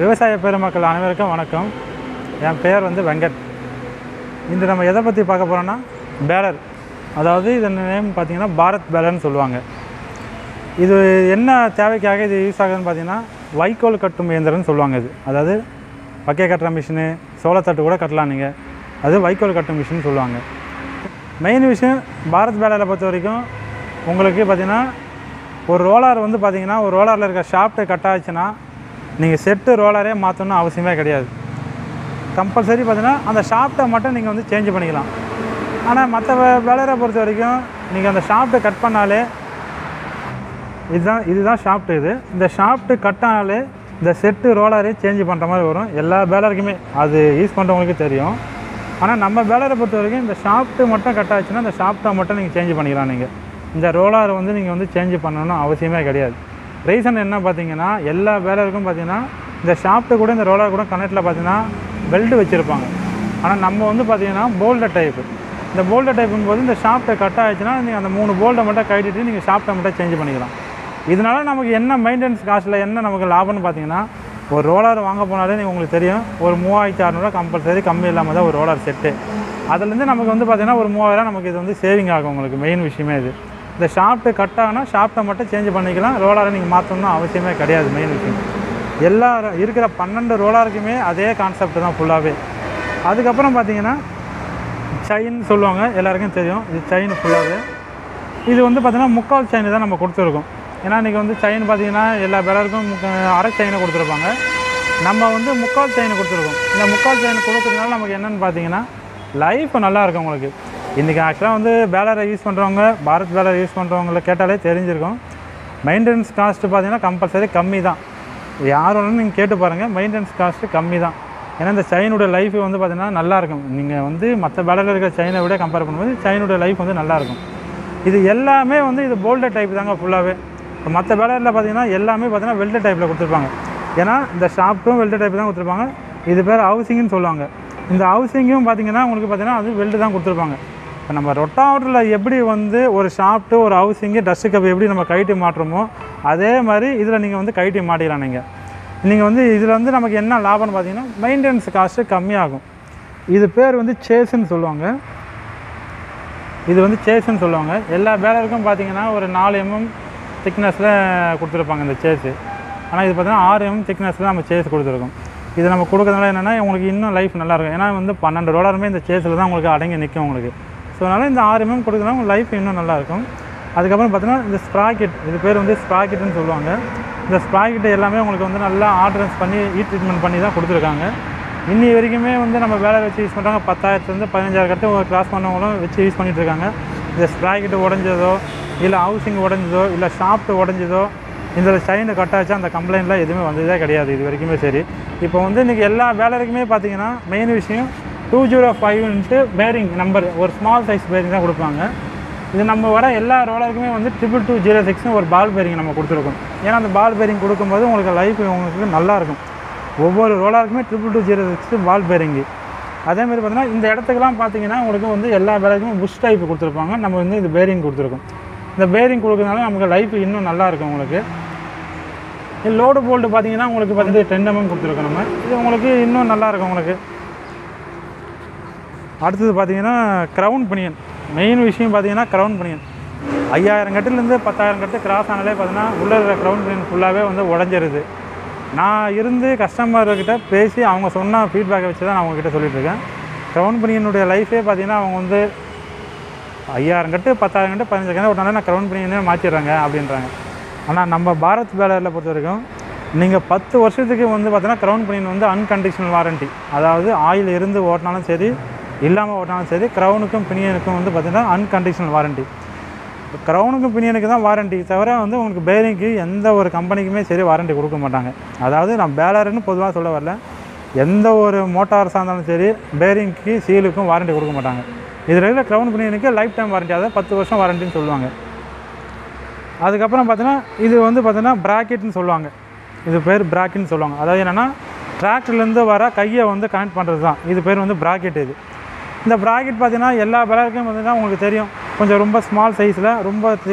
விவசாய பெருமக்கள் அனைவருக்கும் வணக்கம். என் பெயர் வெங்கட். இன்று நம்ம எதை பற்றி பார்க்க போகிறோன்னா பேலர். அதாவது இதன் நேம் பார்த்திங்கன்னா பாரத் பேலர்னு சொல்லுவாங்க. இது என்ன தேவைக்காக இது யூஸ் ஆகுதுன்னு பார்த்திங்கன்னா வைக்கோல் கட்டும் இயந்திரம்னு சொல்லுவாங்க. இது அதாவது வக்கை கட்டுற மிஷினு, சோளத்தட்டு கூட கட்டலாம் நீங்கள். அது வைக்கோல் கட்டும் மிஷின் சொல்லுவாங்க. மெயின் விஷயம் பாரத் பேலரை பொறுத்த வரைக்கும் உங்களுக்கு பார்த்திங்கன்னா ஒரு ரோலர் பார்த்திங்கன்னா ஒரு ரோலரில் இருக்க ஷாஃப்ட்டு கட் ஆச்சுன்னா நீங்கள் செட்டு ரோலரே மாற்றணும்னு அவசியமே கிடையாது. கம்பல்சரி பார்த்திங்கன்னா அந்த ஷாஃப்ட்டை மட்டும் நீங்கள் சேஞ்ச் பண்ணிக்கலாம். ஆனால் மற்ற பேலரை பொறுத்த வரைக்கும் நீங்கள் அந்த ஷாஃப்ட்டை கட் பண்ணாலே இதுதான் ஷாஃப்ட்டு. இந்த ஷாஃப்ட்டு கட் ஆனாலே இந்த செட்டு ரோலரே சேஞ்ச் பண்ணுற மாதிரி வரும். எல்லா பேலருக்குமே அது யூஸ் பண்ணுறவங்களுக்கு தெரியும். ஆனால் நம்ம பேலரை பொறுத்த வரைக்கும் இந்த ஷாஃப்ட்டு மட்டும் கட் ஆச்சுன்னா இந்த ஷாஃப்ட்டை மட்டும் நீங்கள் சேஞ்ச் பண்ணிக்கலாம். நீங்கள் இந்த ரோலர் நீங்கள் சேஞ்ச் பண்ணணும்னு அவசியமே கிடையாது. ரீசன் என்ன பார்த்தீங்கன்னா எல்லா பேலருக்கும் பார்த்திங்கன்னா இந்த ஷாஃப்ட்டு கூட இந்த ரோலர் கூட கனெக்டில் பார்த்திங்கன்னா பெல்ட் வச்சுருப்பாங்க. ஆனால் நம்ம பார்த்திங்கன்னா போல்டர் டைப்பு. இந்த போல்டர் டைப்பும் போது இந்த ஷாஃப்ட்டை கட் ஆகிடுச்சுன்னா நீங்கள் அந்த 3 போல்ட்டை மட்டும் கட்டிட்டு நீங்கள் ஷாஃப்ட்டை மட்டும் சேஞ்ச் பண்ணிக்கலாம். இதனால் நமக்கு என்ன மெயின்டெனன்ஸ் காஸ்ட்டில் என்ன நமக்கு லாபம்னு பார்த்தீங்கன்னா ஒரு ரோலர் வாங்க போனாலே உங்களுக்கு தெரியும் ஒரு 3600 கம்பல்சரி கம்மி இல்லாமல் தான் ஒரு ரோலர் செட்டு. அதுலேருந்து நமக்கு பார்த்திங்கன்னா ஒரு 3000 நமக்கு இது சேவிங் ஆகும். உங்களுக்கு மெயின் விஷயமே இது. இந்த ஷாஃப்ட்டு கட் ஆகினா ஷாஃப்ட்டை மட்டும் சேஞ்ச் பண்ணிக்கலாம். ரோலரை நீங்கள் மாற்றணும்னு அவசியமே கிடையாது. மெயின் விஷயம் எல்லா இருக்கிற 12 ரோலருக்குமே அதே கான்செப்ட் தான் ஃபுல்லாகவே. அதுக்கப்புறம் பார்த்தீங்கன்னா செயின் சொல்லுவாங்க, எல்லாருக்கும் தெரியும். இது செயின் ஃபுல்லாகவே இது பார்த்திங்கன்னா முக்கால் செயின் தான் நம்ம கொடுத்துருக்கோம். ஏன்னா இன்றைக்கி செயின் பார்த்திங்கன்னா எல்லா பேலருக்கும் அரை செயினை கொடுத்துருப்பாங்க. நம்ம முக்கால் செயின் கொடுத்துருக்கோம். இந்த முக்கால் செயின் கொடுக்குறதுனால நமக்கு என்னென்னு பார்த்தீங்கன்னா லைஃப் நல்லாயிருக்கும் உங்களுக்கு. இன்றைக்கி ஆக்சுவலாக பேலரை யூஸ் பண்ணுறவங்க, பாரத் பேலர் யூஸ் பண்ணுறவங்கள கேட்டாலே தெரிஞ்சிருக்கும். மெயின்டெனன்ஸ் காஸ்ட்டு பார்த்திங்கன்னா கம்பல்சரி கம்மி தான். யார் வேணும்னு நீங்கள் கேட்டு பாருங்கள், மெயின்டெனன்ஸ் காஸ்ட்டு கம்மி தான். ஏன்னா இந்த செயினுடைய லைஃப் பார்த்திங்கன்னா நல்லாயிருக்கும். நீங்கள் மற்ற பேலரில் இருக்கிற செயினை விட கம்பேர் பண்ணும்போது செயினுடைய லைஃப் நல்லாயிருக்கும். இது எல்லாமே இது போல்டர் டைப் தாங்க ஃபுல்லாகவே. இப்போ மற்ற பேலரில் பார்த்திங்கன்னா எல்லாமே பார்த்திங்கன்னா வெல்டர் டைப்பில் கொடுத்துருப்பாங்க. ஏன்னா இந்த ஷாஃப்ட்டும் வெல்டர் டைப் தான் கொடுத்துருப்பாங்க. இது பேர் ஹவுசிங்னு சொல்லுவாங்க. இந்த ஹவுசிங்கும் பார்த்திங்கன்னா உங்களுக்கு பார்த்திங்கன்னா அது வெல்டு தான் கொடுத்துருப்பாங்க. இப்போ நம்ம ரொட்டாவேட்டரில் எப்படி ஒரு ஷாஃப்ட்டு ஒரு ஹவுசிங்கு டஸ்ட்டு கப் எப்படி நம்ம கைட்டி மாட்டுறோமோ அதே மாதிரி இதில் நீங்கள் கைட்டி மாட்டிக்கலாம். நீங்கள் இதில் நமக்கு என்ன லாபம்னு பார்த்தீங்கன்னா மெயின்டெனன்ஸ் காஸ்ட்டு கம்மியாகும். இது பேர் சேஸுன்னு சொல்லுவாங்க. இது சேஸுன்னு சொல்லுவாங்க. எல்லா பேலருக்கும் பார்த்தீங்கன்னா ஒரு 4 mm திக்னஸில் கொடுத்துருப்பாங்க இந்த சேஸு. ஆனால் இது பார்த்திங்கன்னா 6 mm திக்னஸில் நம்ம சேஸ் கொடுத்துருக்கோம். இது நம்ம கொடுக்குறதுனால என்னென்னா உங்களுக்கு இன்னும் லைஃப் நல்லாயிருக்கும். ஏன்னா 12 ரோலருமே இந்த சேஸில் தான் உங்களுக்கு அடங்கி நிற்கும் உங்களுக்கு. ஸோ அதனால் இந்த 6 mm கொடுக்குறதுனால உங்கள் லைஃப் இன்னும் நல்லாயிருக்கும். அதுக்கப்புறம் பார்த்தீங்கன்னா இந்த ஸ்ப்ராக்கெட், இது பேர் ஸ்ப்ராக்கெட்டுன்னு சொல்லுவாங்க. இந்த ஸ்ப்ராக்கெட்டு எல்லாமே உங்களுக்கு நல்லா ஆர்டரன்ஸ் பண்ணி ஹீட் ட்ரீட்மெண்ட் பண்ணி தான் கொடுத்துருக்காங்க. இன்னி வரைக்குமே நம்ம வேலை வச்சு யூஸ் பண்ணுறாங்க. 10,000 15,000 கட்டு கிராஸ் பண்ணவங்களும் வச்சு யூஸ் பண்ணிகிட்ருக்காங்க. இந்த ஸ்ப்ராக்கெட்டு உடஞ்சதோ இல்லை ஹவுசிங் உடஞ்சதோ இல்லை ஷாஃப்ட்டு உடஞ்சதோ இந்த செயினை கட்டாச்சு அந்த கம்ப்ளைண்ட்லாம் எதுவுமே வந்ததே கிடையாது இது வரைக்குமே. சரி, இப்போ இன்றைக்கி எல்லா வேலைக்குமே பார்த்தீங்கன்னா மெயின் விஷயம் 205 பேரிங் நம்பர், ஒரு ஸ்மால் சைஸ் பேரிங் தான் கொடுப்பாங்க. இது நம்ம வர எல்லா ரோலருக்குமே 22206 ஒரு பால் பேரிங் நம்ம கொடுத்துருக்கோம். ஏன்னா அந்த பால் பேரிங் கொடுக்கும்போது உங்களுக்கு லைஃப் உங்களுக்கு நல்லாயிருக்கும். ஒவ்வொரு ரோலருக்குமே 22206 பால் பேரிங்கு. அதேமாதிரி பார்த்தீங்கன்னா இந்த இடத்துக்குலாம் பார்த்தீங்கன்னா உங்களுக்கு எல்லா பேலருக்குமே புஷ் டைப் கொடுத்துருப்பாங்க. நம்ம இந்த பேரிங் கொடுத்துருக்கோம். இந்த பேரிங் கொடுக்குறதுனால நமக்கு லைஃப் இன்னும் நல்லாயிருக்கும் உங்களுக்கு. லோடு போல்ட்டு பார்த்தீங்கன்னா உங்களுக்கு 10 mm கொடுத்துருக்கோம் நம்ம. இது உங்களுக்கு இன்னும் நல்லாயிருக்கும் உங்களுக்கு. அடுத்தது பார்த்தீங்கன்னா க்ரௌன் பனியன். மெயின் விஷயம் பார்த்தீங்கன்னா க்ரௌன் பனியன் 5000 கட்டுலேருந்து 10,000 கட்டு கிராஸ் ஆனாலே பார்த்தீங்கன்னா உள்ளே இருக்கிற க்ரௌன் பனியன் ஃபுல்லாகவே உடஞ்சிருது. நான் இருந்து கஸ்டமர்கிட்ட பேசி அவங்க சொன்ன ஃபீட்பேக்கை வச்சு தான் நான் அவங்ககிட்ட சொல்லிட்டுருக்கேன். க்ரௌன் பனியனுடைய லைஃபே பார்த்தீங்கன்னா அவங்க 5000 கட்டு 10,000 கட்டு 15 கட்டு ஒரு நாள் நான் க்ரௌன் பனியனே மாற்றிடுறாங்க அப்படின்றாங்க. ஆனால் நம்ம பாரத் பேலரில் பொறுத்த வரைக்கும் நீங்கள் 10 வருஷத்துக்கு பார்த்தீங்கன்னா க்ரௌன் பனியன் அன்கண்டிஷனல் வாரண்ட்டி. அதாவது ஆயில் இருந்து ஓட்டினாலும் சரி இல்லாமல் ஓட்டினாலும் சரி க்ரௌனுக்கும் பினியனுக்கும் பார்த்திங்கன்னா அன்கண்டிஷனல் வாரண்ட்டி. க்ரௌனுக்கும் பினியனுக்கு தான் வாரண்ட்டி தவிர உங்களுக்கு பேரிங்க்கு எந்த ஒரு கம்பெனிக்குமே சரி வாரண்ட்டி கொடுக்க மாட்டாங்க. அதாவது நான் பேலருன்னு பொதுவாக சொல்ல வரல, எந்த ஒரு மோட்டார்ஸாக இருந்தாலும் சரி பேரிங்க்கு சீலுக்கும் வாரண்ட்டி கொடுக்க மாட்டாங்க. இதில் இருக்கிற க்ரௌன் பினியனுக்கு லைஃப் டைம் வாரண்ட்டி, அதாவது 10 வருஷம் வாரண்ட்டின்னு சொல்லுவாங்க. அதுக்கப்புறம் பார்த்தீங்கன்னா இது பார்த்தீங்கன்னா ப்ராக்கெட்னு சொல்லுவாங்க. இது பேர் ப்ராக்கெட்னு சொல்லுவாங்க. அதாவது என்னென்னா டிராக்டர்லேருந்து வர கையை கனெக்ட் பண்ணுறது தான் இது பேர் ப்ராக்கெட். இது இந்த ப்ராக்கெட் பார்த்தீங்கன்னா எல்லா பேலருக்கும் பார்த்தீங்கன்னா உங்களுக்கு தெரியும் கொஞ்சம் ரொம்ப ஸ்மால் சைஸில் ரொம்ப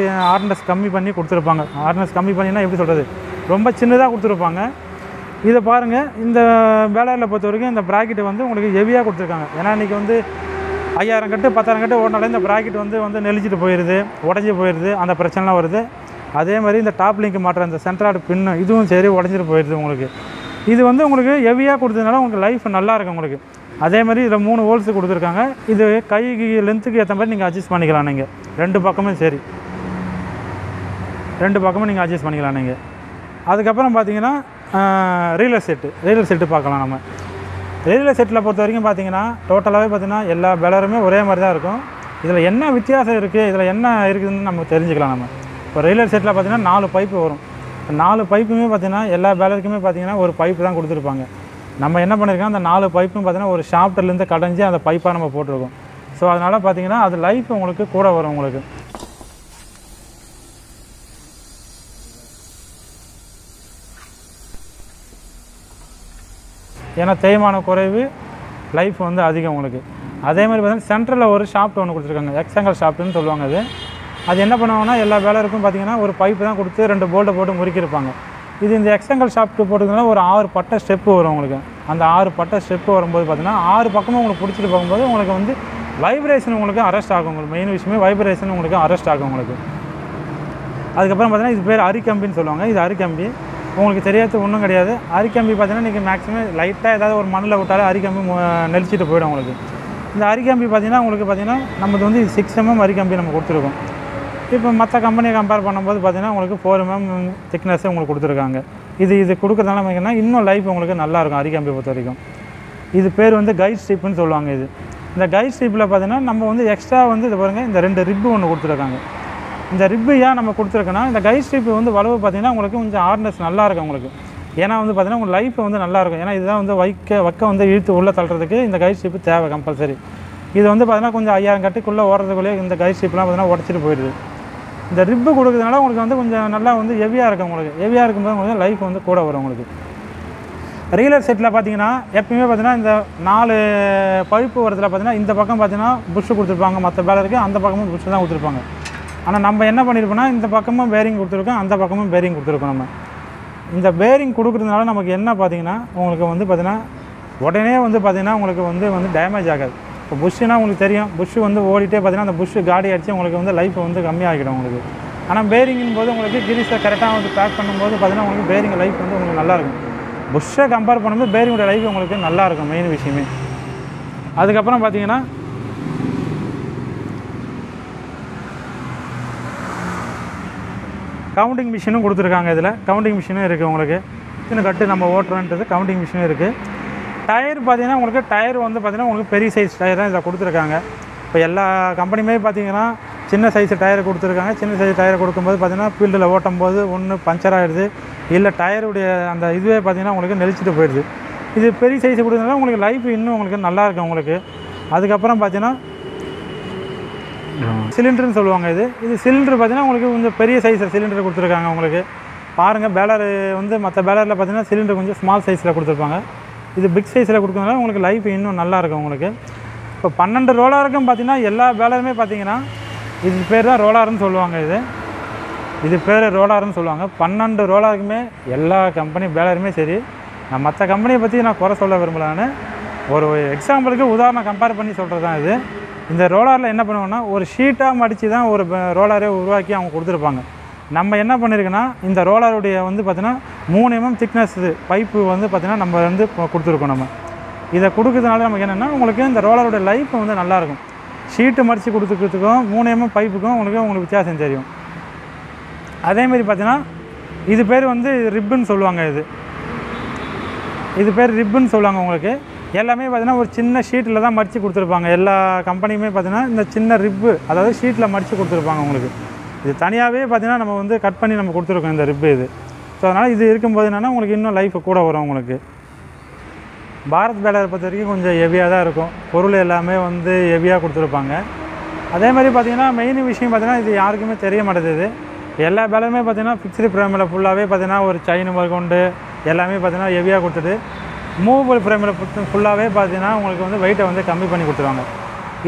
ஹார்ட்னஸ் கம்மி பண்ணி கொடுத்துருப்பாங்க. ஹார்ட்னஸ் கம்மி பண்ணினா எப்படி சொல்கிறது, ரொம்ப சின்னதாக கொடுத்துருப்பாங்க. இதை பாருங்கள், இந்த பேலரில் பொறுத்த வரைக்கும் இந்த ப்ராக்கெட் வந்து உங்களுக்கு ஹெவியாக கொடுத்துருக்காங்க. ஏன்னா இன்றைக்கி வந்து 5000 கட்டு 10,000 கட்டு ஓடினாலே இந்த ப்ராக்கெட் வந்து நெளிச்சிட்டு போயிடுது, உடஞ்சி போயிடுது, அந்த பிரச்சனைலாம் வருது. அதே மாதிரி இந்த டாப் லிங்க் மாட்டுற இந்த சென்ட்ராய்டு பின்னு இதுவும் சரி உடஞ்சிட்டு போயிடுது உங்களுக்கு. இது வந்து உங்களுக்கு ஹெவியாக கொடுத்ததுனால உங்களுக்கு லைஃப் நல்லாயிருக்கும் உங்களுக்கு. அதே மாதிரி இதில் 3 ஹோல்ஸு கொடுத்துருக்காங்க. இது கைக்கு லென்த்துக்கு ஏற்ற மாதிரி நீங்கள் அட்ஜஸ்ட் பண்ணிக்கலாம். நீங்கள் 2 பக்கமும் சரி, 2 பக்கமும் நீங்கள் அட்ஜஸ்ட் பண்ணிக்கலாம் நீங்கள். அதுக்கப்புறம் பார்த்தீங்கன்னா ரீலர் செட்டு பார்க்கலாம். நம்ம ரீலர் செட்டில் பொறுத்த வரைக்கும் பார்த்தீங்கன்னா டோட்டலாகவே பார்த்தீங்கன்னா எல்லா பேலருமே ஒரே மாதிரி தான் இருக்கும். இதில் என்ன வித்தியாசம் இருக்குது, இதில் என்ன இருக்குதுன்னு நம்ம தெரிஞ்சுக்கலாம். நம்ம இப்போ ரீலர் செட்டில் பார்த்தீங்கன்னா 4 பைப்பு வரும். 4 பைப்புமே பார்த்தீங்கன்னா எல்லா பேலருக்குமே பார்த்தீங்கன்னா ஒரு பைப்பு தான் கொடுத்துருப்பாங்க. நம்ம என்ன பண்ணியிருக்கோம், அந்த 4 பைப்பும் பார்த்தீங்கன்னா ஒரு ஷாஃப்ட்லேருந்து கடைஞ்சி அந்த பைப்பாக நம்ம போட்டிருக்கோம். ஸோ அதனால் பார்த்தீங்கன்னா அது லைஃப் உங்களுக்கு கூட வரும் உங்களுக்கு. ஏன்னா தேய்மான குறைவு, லைஃப் வந்து அதிகம் உங்களுக்கு. அதே மாதிரி பார்த்தீங்கன்னா சென்ட்ரலில் ஒரு ஷாஃப்ட் ஒன்று கொடுத்துருக்காங்க, எக்ஸாங்கல் ஷாஃப்ட்டுன்னு சொல்லுவாங்க. அது என்ன பண்ணுவாங்கன்னா எல்லா பேலருக்கும் பார்த்தீங்கன்னா ஒரு பைப்பு தான் கொடுத்து 2 போல்ட்டை போட்டு முறுக்கியிருப்பாங்க. இது இந்த எக்ஸாங்கல் ஷாஃப்ட் போட்டுக்கிறதுனால ஒரு 6 பட்டை ஸ்டெப்பு வரும் உங்களுக்கு. அந்த 6 பட்டை ஸ்டெப்பு வரும்போது பார்த்தீங்கன்னா 6 பக்கமும் உங்களுக்கு பிடிச்சிட்டு போகும்போது உங்களுக்கு வந்து வைப்ரேஷன் உங்களுக்கு அரெஸ்ட் ஆகும். உங்களுக்கு மெயின் விஷயமே வைப்ரேஷன் உங்களுக்கு அரெஸ்ட் ஆகும் உங்களுக்கு. அதுக்கப்புறம் பார்த்தீங்கன்னா இது பேர் அரிக்கம்பின்னு சொல்லுவாங்க. இது அரிக்கம்பி உங்களுக்கு தெரியாது ஒன்றும் கிடையாது. அரிக்கம்பி பார்த்தீங்கன்னா நீங்கள் மேக்ஸிமம் லைட்டாக ஏதாவது ஒரு மண்ணில் விட்டாலே அரிக்கம்பி நெளிச்சிட்டு போயிடும் உங்களுக்கு. இந்த அரிக்கம்பி பார்த்தீங்கன்னா உங்களுக்கு பார்த்தீங்கன்னா நமக்கு வந்து 6 mm அரிக்கம்பி நம்ம கொடுத்துருக்கோம். இப்போ மற்ற கம்பெனியை கம்பேர் பண்ணும்போது பார்த்தீங்கன்னா உங்களுக்கு 4 mm திக்னஸ் உங்களுக்கு கொடுத்துருக்காங்க. இது கொடுக்குறதுனால பார்த்தீங்கன்னா இன்னும் லைஃப் உங்களுக்கு நல்லாயிருக்கும் அரிக்கம்பி பொறுத்த வரைக்கும். இது பேர் வந்து கைட் ஸ்ட்ரிப்புன்னு சொல்லுவாங்க. இந்த கைட் ஸ்ட்ரிப்பில் பார்த்தீங்கன்னா நம்ம வந்து எக்ஸ்ட்ரா வந்து இது பாருங்கள், இந்த 2 ரிப்பு ஒன்று கொடுத்துருக்காங்க. இந்த ரிப்பு ஏன் நம்ம கொடுத்துருக்கோன்னா, இந்த கைட் ஸ்ட்ரிப்பு வந்து வளவு பார்த்தீங்கன்னா உங்களுக்கு கொஞ்சம் ஹார்ட்னஸ் நல்லாயிருக்கும் உங்களுக்கு. ஏன்னா வந்து பார்த்தீங்கன்னா உங்கள் லைஃப் வந்து நல்லாயிருக்கும். ஏன்னா இதுதான் வந்து வக்க வந்து இழுத்து உள்ளே தள்ளுறதுக்கு இந்த கைட் ஸ்ட்ரிப்பு தேவை கம்பல்சரி. இது வந்து பார்த்தீங்கன்னா கொஞ்சம் 5000 கட்டுக்குள்ளே ஓடுறதுக்குள்ளேயே இந்த கைட் ஸ்ட்ரிப்லாம் பார்த்தீங்கன்னா உடச்சிட்டு போயிடுது. இந்த ரிப்பு கொடுக்குறதுனால உங்களுக்கு வந்து கொஞ்சம் நல்லா வந்து ஹெவியாக இருக்கும் உங்களுக்கு. ஹெவியாக இருக்கும்போது உங்களுக்கு லைஃப் வந்து கூட வரும் உங்களுக்கு. ரீலர் செட்டில் பார்த்தீங்கன்னா எப்பயுமே பார்த்தீங்கன்னா இந்த 4 பைப்பு வரத்தில் பார்த்தீங்கன்னா இந்த பக்கம் பார்த்தீங்கன்னா புஷ்ஷு கொடுத்துருப்பாங்க. மற்ற பேலருக்கு அந்த பக்கமும் புஷ்ஷு தான் கொடுத்துருப்பாங்க. ஆனால் நம்ம என்ன பண்ணியிருப்போம்னா இந்த பக்கமும் பேரிங் கொடுத்துருக்கோம், அந்த பக்கமும் பேரிங் கொடுத்துருக்கோம். நம்ம இந்த பேரிங் கொடுக்குறதுனால நமக்கு என்ன பார்த்தீங்கன்னா உங்களுக்கு வந்து பார்த்தீங்கன்னா உடனே வந்து பார்த்தீங்கன்னா உங்களுக்கு வந்து டேமேஜ் ஆகாது. இப்போ புஷ்ஷுனா உங்களுக்கு தெரியும், புஷ்ஷு வந்து ஓடிட்டே பார்த்தீங்கன்னா அந்த புஷ்ஷு காடி அடித்து உங்களுக்கு வந்து லைஃப் வந்து கம்மியாகிடும் உங்களுக்கு. ஆனால் பேரிங்கின் போது உங்களுக்கு கிரீஸை கரெக்டாக வந்து பேக் பண்ணும்போது பார்த்தீங்கன்னா உங்களுக்கு பேரிங் லைஃப் வந்து உங்களுக்கு நல்லாயிருக்கும். புஷ்ஷை கம்பேர் பண்ணும்போது பேரிங்கோட லைஃப் உங்களுக்கு நல்லாயிருக்கும் மெயின் விஷயமே. அதுக்கப்புறம் பார்த்தீங்கன்னா கவுண்டிங் மிஷினும் கொடுத்துருக்காங்க. இதில் கவுண்டிங் மிஷினும் இருக்குது உங்களுக்கு. சின்ன கட்டு நம்ம ஓட்டுறோன்றது கவுண்டிங் மிஷினும் இருக்குது. டயர் பார்த்தீங்கன்னா உங்களுக்கு டயர் வந்து பார்த்தீங்கன்னா உங்களுக்கு பெரிய சைஸ் டயர் தான் இதை கொடுத்துருக்காங்க. இப்போ எல்லா கம்பெனியுமே பார்த்தீங்கன்னா சின்ன சைஸ் டயர் கொடுத்துருக்காங்க. சின்ன சைஸ் டயர் கொடுக்கும்போது பார்த்தீங்கன்னா ஃபீல்டில் ஓட்டும் போது ஒன்று பஞ்சர் ஆகிடுது, இல்லை டயருடைய அந்த இதுவே பார்த்தீங்கன்னா உங்களுக்கு நெளிச்சிட்டு போயிடுது. இது பெரிய சைஸ் கொடுத்ததுனால உங்களுக்கு லைஃப் இன்னும் உங்களுக்கு நல்லாயிருக்கும் உங்களுக்கு. அதுக்கப்புறம் பார்த்தீங்கன்னா சிலிண்டர்னு சொல்லுவாங்க. இது சிலிண்டர் பார்த்தீங்கன்னா உங்களுக்கு கொஞ்சம் பெரிய சைஸில் சிலிண்டர் கொடுத்துருக்காங்க உங்களுக்கு. பாருங்கள், பேலர் வந்து மற்ற பேலரில் பார்த்தீங்கன்னா சிலிண்டர் கொஞ்சம் ஸ்மால் சைஸில் கொடுத்துருப்பாங்க. இது பிக் சைஸில் கொடுக்கறதுனால உங்களுக்கு லைஃப் இன்னும் நல்லாயிருக்கும் உங்களுக்கு. இப்போ 12 ரோலாருக்கும் பார்த்தீங்கன்னா எல்லா பேலருமே பார்த்தீங்கன்னா இது பேர் தான் ரோலாருன்னு சொல்லுவாங்க. இது பேர் ரோலாருன்னு சொல்லுவாங்க. 12 ரோலாருக்குமே எல்லா கம்பெனி பேலருமே சரி. நான் மற்ற கம்பெனியை பற்றி நான் குறை சொல்ல விரும்பலான்னு ஒரு எக்ஸாம்பிளுக்கு உதாரணம் கம்பேர் பண்ணி சொல்கிறது தான் இது. இந்த ரோலாரில் என்ன பண்ணுவோன்னா ஒரு ஷீட்டாக மடித்து தான் ஒரு ரோலாரே உருவாக்கி அவங்க கொடுத்துருப்பாங்க. நம்ம என்ன பண்ணியிருக்கோன்னா இந்த ரோலருடைய வந்து பார்த்தீங்கன்னா 3 mm திக்னஸ் பைப்பு வந்து பார்த்தீங்கன்னா நம்ம வந்து கொடுத்துருக்கோம். நம்ம இதை கொடுக்கறதுனால நமக்கு என்னென்னா உங்களுக்கு இந்த ரோலருடைய லைஃப் வந்து நல்லாயிருக்கும். ஷீட்டு மடித்து கொடுத்துக்கிறதுக்கும் 3 mm பைப்புக்கும் உங்களுக்கு வித்தியாசம் தெரியும். அதேமாரி பார்த்தீங்கன்னா இது பேர் வந்து ரிப்புன்னு சொல்லுவாங்க. இது பேர் ரிப்புன்னு சொல்லுவாங்க உங்களுக்கு. எல்லாமே பார்த்தீங்கன்னா ஒரு சின்ன ஷீட்டில் தான் மடித்து கொடுத்துருப்பாங்க. எல்லா கம்பெனியுமே பார்த்தீங்கன்னா இந்த சின்ன ரிப்பு அதாவது ஷீட்டில் மடித்து கொடுத்துருப்பாங்க உங்களுக்கு. இது தனியாகவே பார்த்தீங்கன்னா நம்ம வந்து கட் பண்ணி நம்ம கொடுத்துருக்கோம் இந்த ரிப்பு இது. ஸோ அதனால் இது இருக்கும்போது என்னென்னா உங்களுக்கு இன்னும் லைஃப் கூட வரும் உங்களுக்கு. பாரத் பேலரை பொறுத்த வரைக்கும் கொஞ்சம் ஹெவியாக தான் இருக்கும். பொருள் எல்லாமே வந்து ஹெவியாக கொடுத்துருப்பாங்க. அதே மாதிரி பார்த்தீங்கன்னா மெயின் விஷயம் பார்த்தீங்கன்னா இது யாருக்குமே தெரிய மாட்டேது. எல்லா பேலருமே பார்த்தீங்கன்னா ஃபிக்ஸ்டு ஃப்ரேமில் ஃபுல்லாகவே பார்த்தீங்கன்னா ஒரு செயின் கொண்டு எல்லாமே பார்த்தீங்கன்னா ஹெவியாக கொடுத்துட்டு மூவபிள் ஃப்ரேமில் ஃபுல்லாகவே பார்த்தீங்கன்னா உங்களுக்கு வந்து வெயிட்டை வந்து கம்மி பண்ணி கொடுத்துருவாங்க.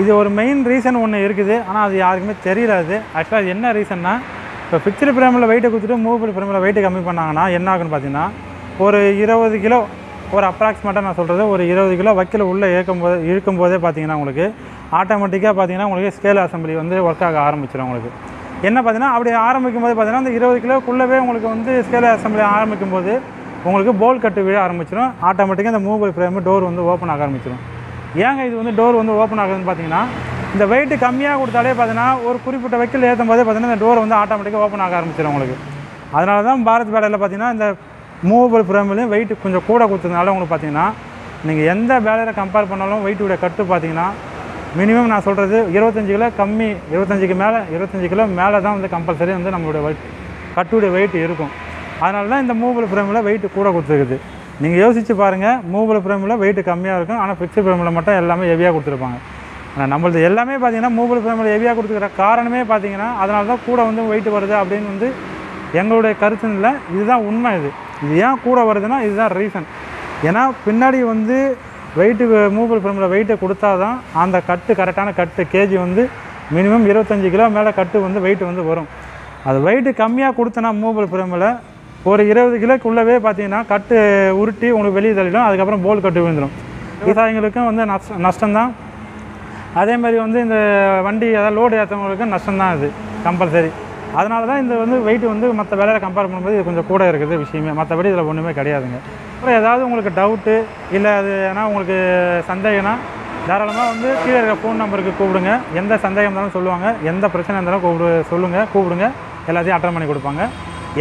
இது ஒரு மெயின் ரீசன் ஒன்று இருக்குது, ஆனால் அது யாருக்குமே தெரியல. ஆக்சுவலாக அது என்ன ரீசன்னா, இப்போ ஃபிக்ஸ்டு ஃப்ரேமில் வெயிட்டை கொடுத்துட்டு மூவபிள் ஃப்ரேமில் வெயிட்டை கம்மி பண்ணாங்கன்னா என்ன ஆகுன்னு பார்த்தீங்கன்னா ஒரு 20 கிலோ ஒரு அப்ராக்சிமேட்டாக நான் சொல்கிறது ஒரு 20 கிலோ வைக்கல உள்ளே இழுக்கும்போதே பார்த்தீங்கன்னா உங்களுக்கு ஆட்டோமேட்டிக்காக பார்த்தீங்கன்னா உங்களுக்கு ஸ்கேல் அசம்பிளி வந்து ஒர்க் ஆக ஆரம்பிச்சிடும். உங்களுக்கு என்ன பார்த்தீங்கன்னா அப்படி ஆரம்பிக்கும் போது பார்த்தீங்கன்னா அந்த 20 கிலோக்குள்ளவே உங்களுக்கு வந்து ஸ்கேல் அசம்பிளி ஆரம்பிக்கும் போது உங்களுக்கு போல் கட்டு விழ ஆரம்பிச்சிடும். ஆட்டோமேட்டிக்காக இந்த மூவபிள் ஃப்ரேமு டோர் வந்து ஓப்பன் ஆக ஆரம்பிச்சிடும். ஏங்க இது வந்து டோர் வந்து ஓப்பன் ஆகுதுன்னு பார்த்தீங்கன்னா இந்த வெயிட்டு கம்மியாக கொடுத்தாலே பார்த்தீங்கன்னா ஒரு குறிப்பிட்ட வைக்கல் ஏற்றும் போதே பார்த்தீங்கன்னா இந்த டோர் வந்து ஆட்டோமேட்டிக்காக ஓப்பன் ஆக ஆரம்பிச்சிடும் உங்களுக்கு. அதனால தான் பாரத் பேலரில் பார்த்தீங்கன்னா இந்த மூவபிள் ஃப்ரேம்லேயும் வெயிட் கொஞ்சம் கூட கொடுத்ததுனால உங்களுக்கு பார்த்தீங்கன்னா நீங்கள் எந்த பேலரை கம்பேர் பண்ணாலும் வெயிட்டுடைய கட்டு பார்த்தீங்கன்னா மினிமம் நான் சொல்கிறது 25 கிலோ கம்மி 25 கிலோ மேலே தான் வந்து கம்பல்சரி வந்து நம்மளுடைய கட்டுடைய வெயிட் இருக்கும். அதனால தான் இந்த மூவபிள் ஃப்ரேமில் வெயிட்டு கூட கொடுத்துருக்குது. நீங்கள் யோசித்து பாருங்கள், மூவபிள் ஃப்ரேமில் வெயிட்டு கம்மியாக இருக்கும், ஆனால் ஃபிக்ஸ்டு ஃப்ரேமில் மட்டும் எல்லாமே ஹெவியாக கொடுத்துருப்பாங்க. ஆனால் நம்மளது எல்லாமே பார்த்தீங்கன்னா மூவபிள் ஃப்ரேமில் ஹெவியாக கொடுத்துக்கிற காரணமே பார்த்தீங்கன்னா அதனால தான் கூட வந்து வெயிட் வருது அப்படின்னு வந்து எங்களுடைய கருத்து இல்லை, இதுதான் உண்மை. இது ஏன் கூட வருதுன்னா இதுதான் ரீசன். ஏன்னா பின்னாடி வந்து வெயிட்டு மூவபிள் ஃப்ரேமில் வெயிட்டை கொடுத்தா தான் அந்த கட்டு கரெக்டான கட்டு கேஜி வந்து மினிமம் 25 கிலோ மேலே கட்டு வந்து வெயிட் வந்து வரும். அது வெயிட்டு கம்மியாக கொடுத்தனா மூவபிள் ஃப்ரேமில் ஒரு 20 கிலோக்குள்ளவே பார்த்தீங்கன்னா கட்டு உருட்டி உங்களுக்கு வெளியே தள்ளிடும். அதுக்கப்புறம் போல் கட்டு விழுந்துடும். விவசாயிகளுக்கும் வந்து நஷ்டம்தான். அதே மாதிரி வந்து இந்த வண்டி அதாவது லோடு ஏற்றவங்களுக்கும் நஷ்டம்தான் இது கம்பல்சரி. அதனால தான் இந்த வந்து வெயிட் வந்து மற்ற வேலையை கம்பேர் பண்ணும்போது இது கொஞ்சம் கூட இருக்குது விஷயமே. மற்றபடி இதில் ஒன்றுமே கிடையாதுங்க. அப்புறம் ஏதாவது உங்களுக்கு டவுட்டு இல்லை அது ஏன்னா உங்களுக்கு சந்தேகம்னா தாராளமாக வந்து கீழே இருக்கிற ஃபோன் நம்பருக்கு கூப்பிடுங்க. எந்த சந்தேகம் இருந்தாலும் சொல்லுவாங்க, எந்த பிரச்சனை இருந்தாலும் கூப்பிடுங்க. எல்லாத்தையும் அட்டன் பண்ணி கொடுப்பாங்க.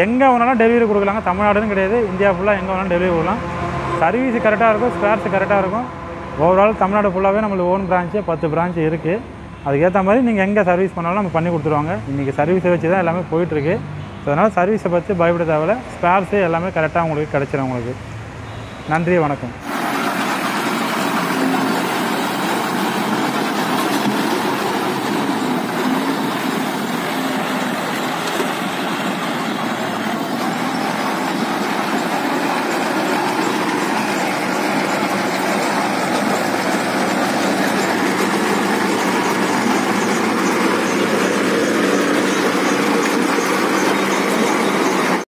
எங்கே வேணாலும் டெலிவரி கொடுக்கலாங்க. தமிழ்நாடுன்னு கிடையாது, இந்தியா ஃபுல்லாக எங்கே வேணாலும் டெலிவரி கொடுக்கலாம். சர்வீஸ் கரெக்டாக இருக்கும், ஸ்பேர்ஸ் கரெக்டாக இருக்கும். ஓவரால் தமிழ்நாடு ஃபுல்லாகவே நம்மளுக்கு ஓன் பிரான்ச்சு 10 பிரான்ச்சு இருக்குது. அதுக்கேற்ற மாதிரி நீங்கள் எங்கே சர்வீஸ் பண்ணாலும் நம்ம பண்ணி கொடுத்துருவாங்க. இன்றைக்கி சர்வீஸை வச்சு தான் எல்லாமே போயிட்டுருக்கு. ஸோ அதனால் சர்வீஸை பற்றி பயப்பட தேவையில்ல. ஸ்பேர்ஸு எல்லாமே கரெக்டாக உங்களுக்கு கிடச்சிடும் உங்களுக்கு. நன்றி, வணக்கம்.